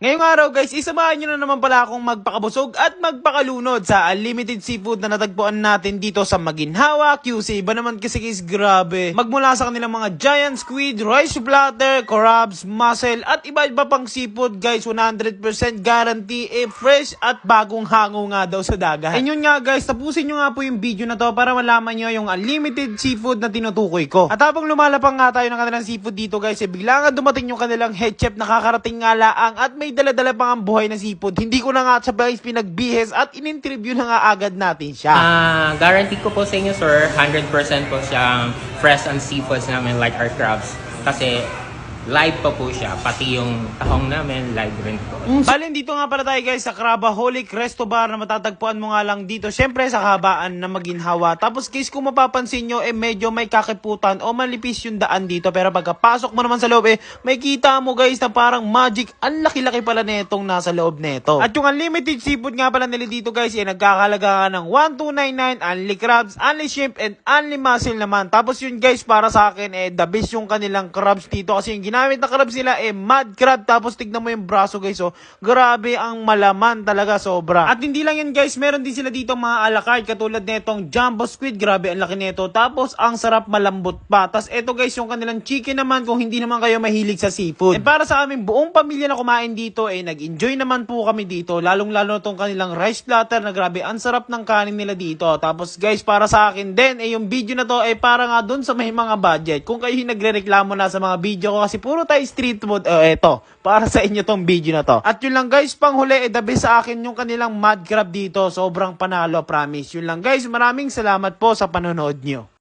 Ngayong araw guys, isamahan nyo na naman pala akong magpakabusog at magpakalunod sa unlimited seafood na natagpuan natin dito sa Maginhawa, QC. Iba naman kasi guys, grabe. Magmula sa kanilang mga giant squid, rice platter, crabs, mussel at iba-iba pang seafood guys. 100% guarantee, fresh at bagong hango nga daw sa dagat. And yun nga guys, tapusin nyo nga po yung video na to para malaman nyo yung unlimited seafood na tinutukoy ko. At habang lumalapang nga tayo ng kanilang seafood dito guys, bigla nga dumating yung kanilang head chef na kakarating nga laang at may dala-dala pang ang buhay na seafood. Hindi ko na nga sa guys pinagbihis at in-interview na nga agad natin siya. Guarantee ko po sa inyo sir, 100% po siyang fresh and seafoods namin like our crabs. Kasi live pa po siya, pati yung tahong namin live rin po. Bale, dito nga pala tayo guys sa Crabaholic Resto Bar na matatagpuan mo nga lang dito. Syempre sa kabaan na Maginhawa. Tapos guys, kung mapapansin nyo, medyo may kakiputan o malipis yung daan dito. Pero pagkapasok mo naman sa loob, may kita mo guys na parang magic. Ang laki-laki pala netong nasa loob neto. At yung unlimited seafood nga pala nila dito guys, nagkakalaga ng 1299, only crabs, only shrimp, and only mussel naman. Tapos yun guys, para sa akin, the best yung kanilang crabs dito. Kasi yung ginamit na crabs nila, mud crab. Tapos tignan mo yung braso guys, grabe ang malaman talaga, sobra. At hindi lang yan guys, meron din sila dito mga a la carte katulad netong jumbo squid, grabe ang laki neto. Tapos ang sarap, malambot pa. Tapos eto guys, yung kanilang chicken naman kung hindi naman kayo mahilig sa seafood. And para sa aming buong pamilya na kumain dito, nag-enjoy naman po kami dito. Lalong-lalo tong kanilang rice platter na grabe, ang sarap ng kanin nila dito. Tapos guys, para sa akin din, yung video na to para nga dun sa may mga budget. Kung kayo nagre-reklamo na sa mga video ko kasi puro tayo street food, eto, para sa inyo tong video na to. At yun lang guys, panghuli, the best sa akin yung kanilang mud crab dito. Sobrang panalo, promise. Yun lang guys, maraming salamat po sa panonood nyo.